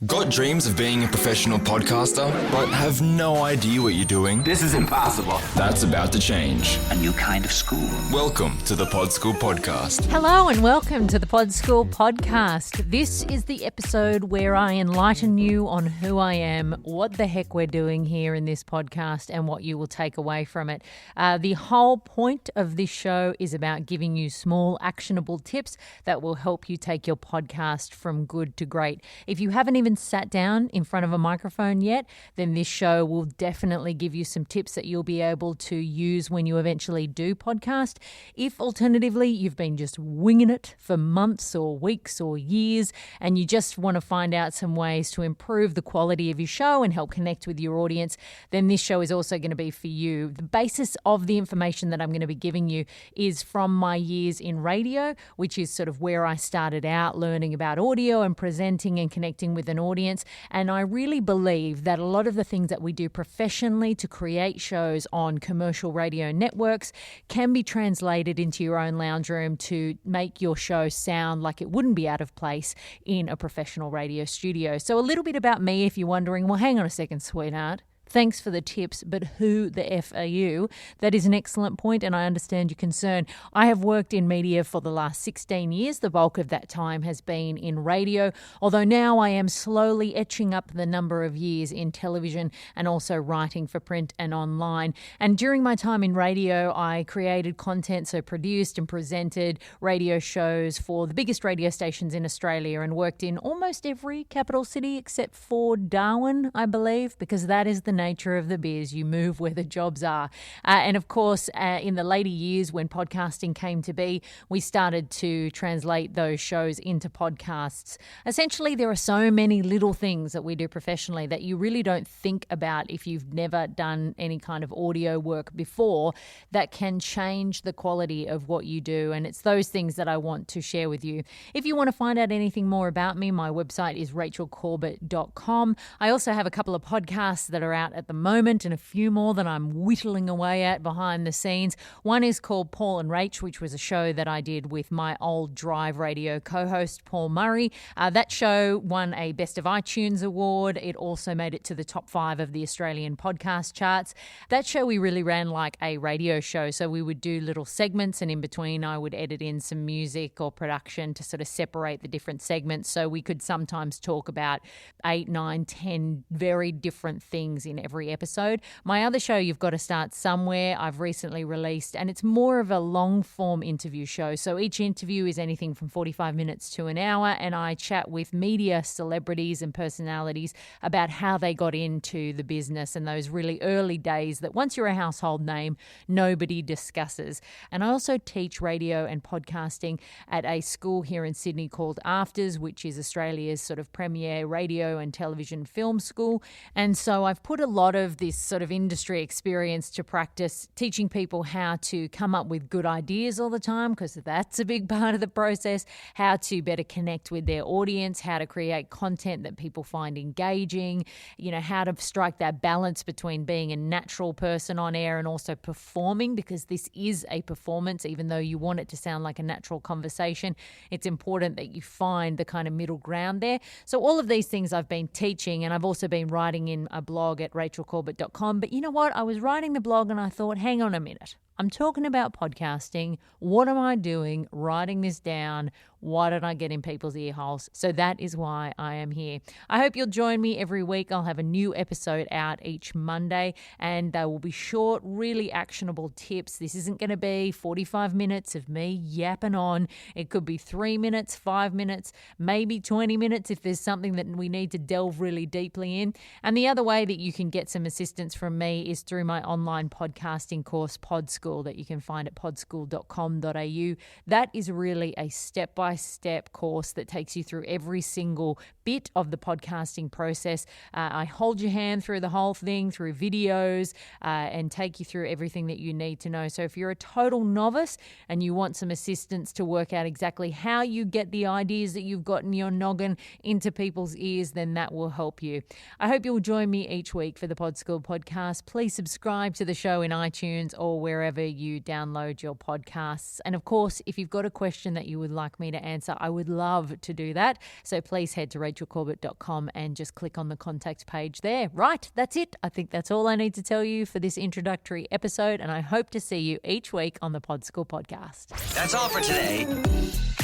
Got dreams of being a professional podcaster, but have no idea what you're doing? This is impossible. That's about to change. A new kind of school. Welcome to the PodSchool podcast. Hello and welcome to the PodSchool podcast. This is the episode where I enlighten you on who I am, what the heck we're doing here in this podcast, and what you will take away from it. The whole point of this show is about giving you small, actionable tips that will help you take your podcast from good to great. If you haven't even sat down in front of a microphone yet, then this show will definitely give you some tips that you'll be able to use when you eventually do podcast. If alternatively you've been just winging it for months or weeks or years and you just want to find out some ways to improve the quality of your show and help connect with your audience, then this show is also going to be for you. The basis of the information that I'm going to be giving you is from my years in radio, which is sort of where I started out learning about audio and presenting and connecting with an audience. And I really believe that a lot of the things that we do professionally to create shows on commercial radio networks can be translated into your own lounge room to make your show sound like it wouldn't be out of place in a professional radio studio. So a little bit about me if you're wondering, well, hang on a second, sweetheart. Thanks for the tips, but who the F are you? That is an excellent point, and I understand your concern. I have worked in media for the last 16 years. The bulk of that time has been in radio, although now I am slowly etching up the number of years in television and also writing for print and online. And during my time in radio, I created content, so produced and presented radio shows for the biggest radio stations in Australia and worked in almost every capital city except for Darwin, I believe, because that is the nature of the biz. You move where the jobs are. And of course, in the later years when podcasting came to be, we started to translate those shows into podcasts. Essentially, there are so many little things that we do professionally that you really don't think about if you've never done any kind of audio work before that can change the quality of what you do. And it's those things that I want to share with you. If you want to find out anything more about me, my website is rachelcorbett.com. I also have a couple of podcasts that are out at the moment and a few more that I'm whittling away at behind the scenes. One is called Paul and Rach, which was a show that I did with my old Drive Radio co-host Paul Murray. That show won a Best of iTunes award. It also made it to the top 5 of the Australian podcast charts. That show we really ran like a radio show, so we would do little segments and in between I would edit in some music or production to sort of separate the different segments, so we could sometimes talk about 8, 9, 10 very different things in every episode. My other show, You've Got to Start Somewhere, I've recently released, and it's more of a long form interview show. So each interview is anything from 45 minutes to an hour, and I chat with media celebrities and personalities about how they got into the business and those really early days that once you're a household name, nobody discusses. And I also teach radio and podcasting at a school here in Sydney called Afters, which is Australia's sort of premier radio and television film school. And so I've put a lot of this sort of industry experience to practice, teaching people how to come up with good ideas all the time, because that's a big part of the process, how to better connect with their audience, how to create content that people find engaging, how to strike that balance between being a natural person on air and also performing, because this is a performance, even though you want it to sound like a natural conversation. It's important that you find the kind of middle ground there. So all of these things I've been teaching, and I've also been writing in a blog at rachelcorbett.com. But you know what? I was writing the blog and I thought, hang on a minute. I'm talking about podcasting. What am I doing? Writing this down. Why don't I get in people's ear holes? So that is why I am here. I hope you'll join me every week. I'll have a new episode out each Monday, and they will be short, really actionable tips. This isn't going to be 45 minutes of me yapping on. It could be 3 minutes, 5 minutes, maybe 20 minutes if there's something that we need to delve really deeply in. And the other way that you can get some assistance from me is through my online podcasting course, PodSchool, that you can find at podschool.com.au. That is really a step-by-step course that takes you through every single bit of the podcasting process. I hold your hand through the whole thing, through videos, and take you through everything that you need to know. So if you're a total novice and you want some assistance to work out exactly how you get the ideas that you've got in your noggin into people's ears, then that will help you. I hope you'll join me each week for the PodSchool podcast. Please subscribe to the show in iTunes or wherever you download your podcasts. And of course, if you've got a question that you would like me to answer, I would love to do that. So please head to rachelcorbett.com and just click on the contact page there. Right, that's it. I think that's all I need to tell you for this introductory episode, and I hope to see you each week on the PodSchool podcast. That's all for today.